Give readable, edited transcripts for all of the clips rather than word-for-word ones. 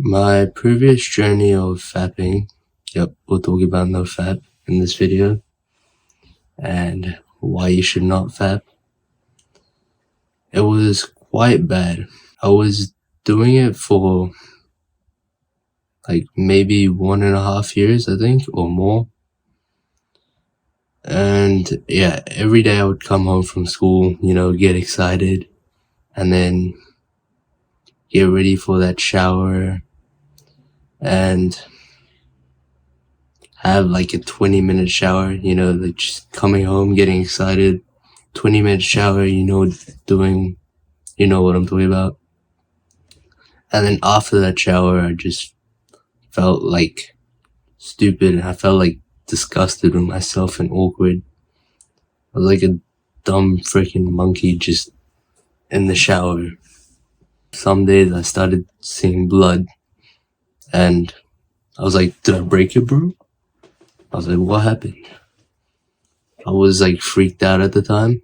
My previous journey of fapping, yep, we'll talk about no fap in this video, and why you should not fap. It was quite bad. I was doing it for like maybe 1.5 years, I think, or more. And yeah, every day I would come home from school, get excited, and then get ready for that shower, and have like a 20-minute shower, like just coming home, getting excited, 20-minute shower, doing, what I'm talking about. And then after that shower, I just felt like stupid, and I felt like disgusted with myself and awkward. I was like a dumb freaking monkey just in the shower. Some days I started seeing blood, and I was like, did I break it, bro? I was like, what happened? I was like freaked out at the time.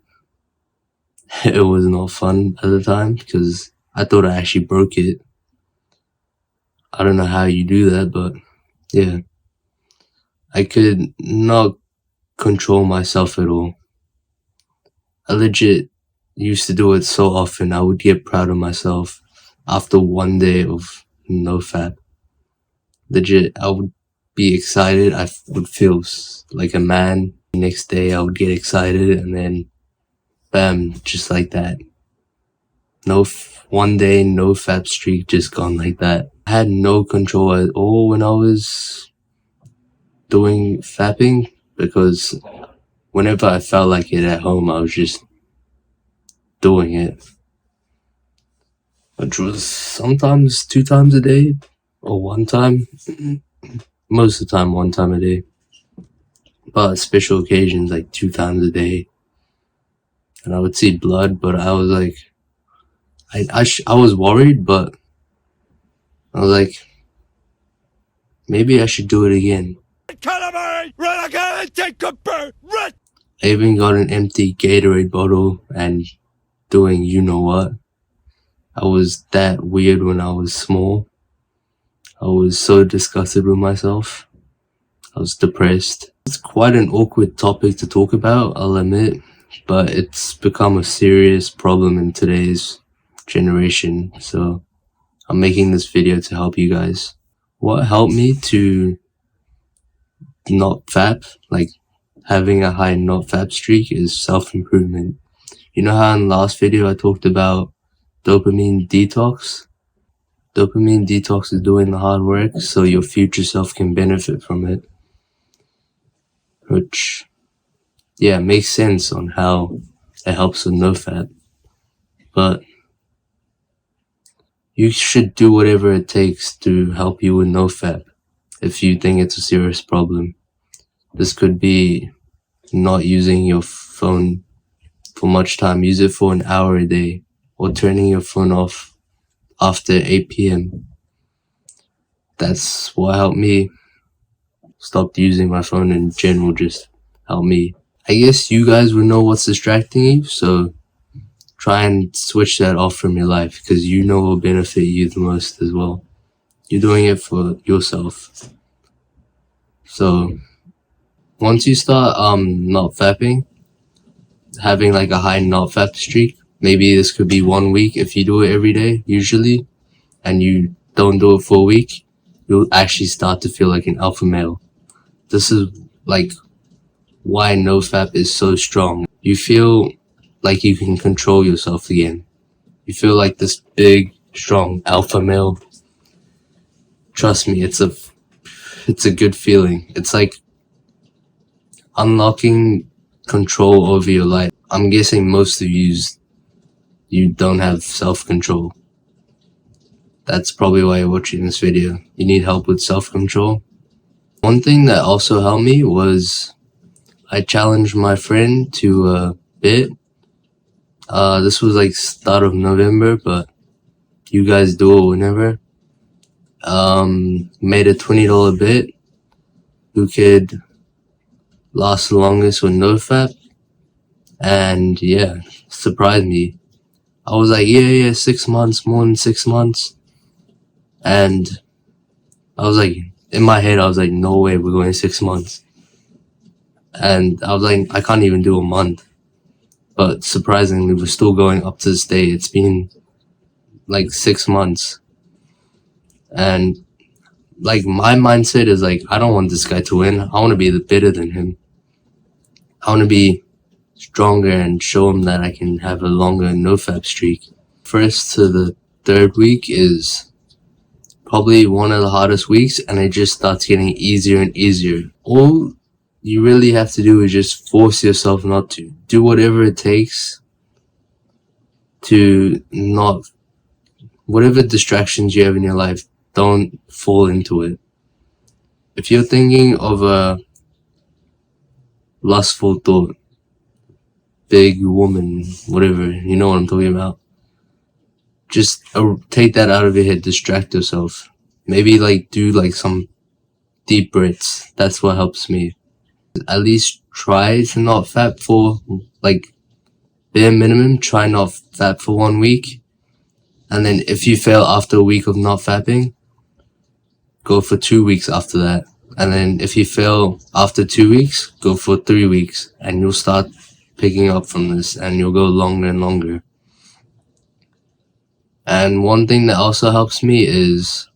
It was not fun at the time because I thought I actually broke it. I don't know how you do that, but yeah. I could not control myself at all. I legit used to do it so often. I would get proud of myself after one day of no fap. Legit, I would be excited. I would feel like a man. Next day, I would get excited, and then bam, just like that. One day, no fap streak, just gone like that. I had no control at all when I was doing fapping, because whenever I felt like it at home, I was just doing it, which was sometimes 2 times a day or 1 time. Most of the time 1 time a day, but special occasions like 2 times a day. And I would see blood, but I was like, I was worried, but I was like, maybe I should do it again. I even got an empty Gatorade bottle and doing you know what. I was that weird when I was small. I was so disgusted with myself. I was depressed. It's quite an awkward topic to talk about, I'll admit, but it's become a serious problem in today's generation, so I'm making this video to help you guys. What helped me to not fap, like having a high not fap streak, is self-improvement. You know how in the last video I talked about dopamine detox? Dopamine detox is doing the hard work so your future self can benefit from it. Which, yeah, makes sense on how it helps with no fap. But you should do whatever it takes to help you with no fap if you think it's a serious problem. This could be not using your phone for much time. Use it for an hour a day, or turning your phone off after 8 p.m. That's what helped me. Stopped using my phone in general, just helped me. I guess you guys would know what's distracting you, so try and switch that off from your life, because you know it will benefit you the most as well. You're doing it for yourself. So once you start not fapping, having like a high not fap streak, maybe this could be 1 week. If you do it every day usually, and you don't do it for a week, you'll actually start to feel like an alpha male. This is like why no fap is so strong. You feel like you can control yourself again. You feel like this big, strong alpha male. Trust me, it's a good feeling. It's like unlocking control over your life. I'm guessing most of you don't have self-control. That's probably why you're watching this video. You need help with self-control. One thing that also helped me was I challenged my friend to a bit. This was like start of November, but you guys do it whenever. Made a $20 bit. Who could last the longest with no fap? And yeah, surprised me. I was like, yeah, 6 months, more than 6 months. And I was like, in my head, I was like, no way, we're going 6 months. And I was like, I can't even do a month. But surprisingly, we're still going up to this day. It's been like 6 months. And like my mindset is like, I don't want this guy to win. I want to be better than him. I want to be stronger and show him that I can have a longer nofap streak. First to the third week is probably one of the hardest weeks, and it just starts getting easier and easier. All you really have to do is just force yourself not to. Do whatever it takes to not, whatever distractions you have in your life, don't fall into it. If you're thinking of a lustful thought, big woman, whatever, you know what I'm talking about, just take that out of your head, distract yourself. Maybe like do like some deep breaths. That's what helps me. At least try to not fap for like bare minimum, try not fap for 1 week. And then if you fail after a week of not fapping, go for 2 weeks after that. And then if you fail after 2 weeks, go for 3 weeks, and you'll start picking up from this, and you'll go longer and longer. And one thing that also helps me is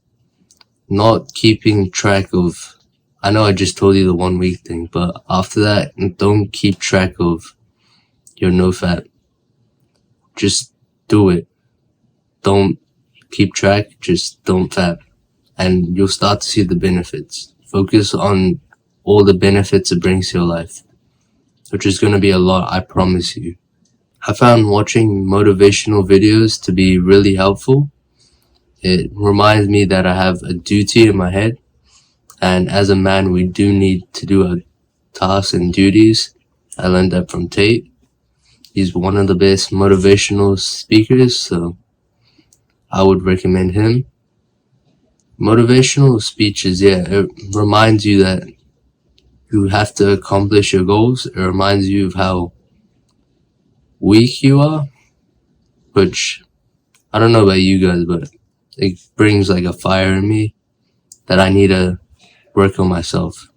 not keeping track of, I know I just told you the 1 week thing, but after that, don't keep track of your nofap. Just do it. Don't keep track, just don't fap. And you'll start to see the benefits. Focus on all the benefits it brings to your life, which is going to be a lot, I promise you. I found watching motivational videos to be really helpful. It reminds me that I have a duty in my head, and as a man, we do need to do our tasks and duties. I learned that from Tate. He's one of the best motivational speakers, so I would recommend him. Motivational speeches, yeah, it reminds you that you have to accomplish your goals. It reminds you of how weak you are, which I don't know about you guys, but it brings like a fire in me that I need to work on myself.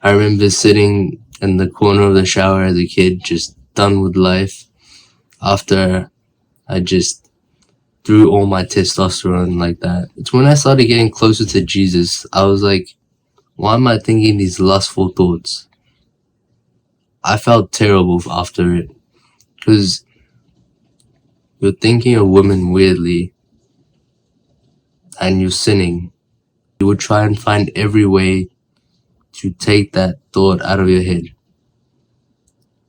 I remember sitting in the corner of the shower as a kid, just done with life, after I just threw all my testosterone like that. It's when I started getting closer to Jesus, I was like, why am I thinking these lustful thoughts? I felt terrible after it, because you're thinking of women weirdly, and you're sinning. You would try and find every way to take that thought out of your head,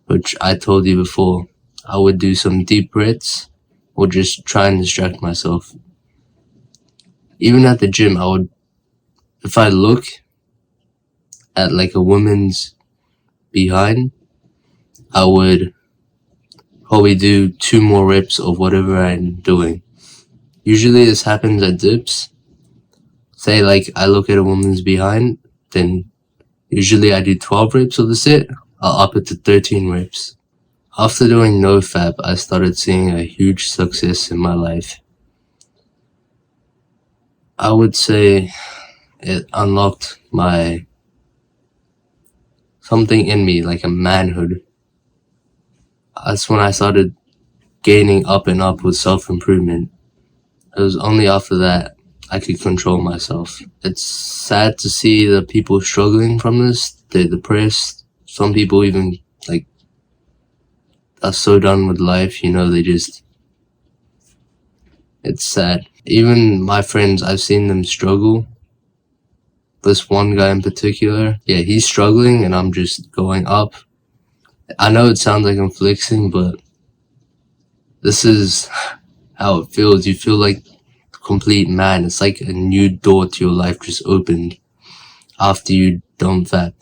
which I told you before. I would do some deep breaths, or just try and distract myself. Even at the gym, I would, if I look at like a woman's behind, I would probably do 2 more reps of whatever I'm doing. Usually this happens at dips. Say like I look at a woman's behind, then usually I do 12 reps of the set. I'll up it to 13 reps. After doing nofap, I started seeing a huge success in my life. I would say it unlocked something in me, like a manhood. That's when I started gaining up and up with self-improvement. It was only after that I could control myself. It's sad to see the people struggling from this. They're depressed. Some people even like are so done with life, it's sad. Even my friends, I've seen them struggle. This one guy in particular, yeah, he's struggling and I'm just going up. I know it sounds like I'm flexing, but this is how it feels. You feel like a complete man. It's like a new door to your life just opened after you don't fap.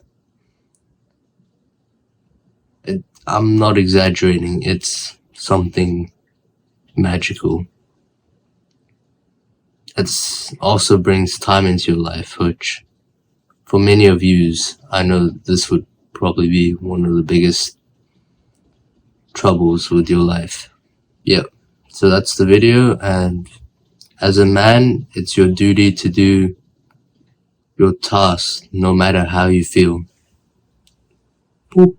I'm not exaggerating. It's something magical. It also brings time into your life, which for many of yous, I know this would probably be one of the biggest troubles with your life. Yep. So that's the video, and As a man, it's your duty to do your task no matter how you feel. Boop.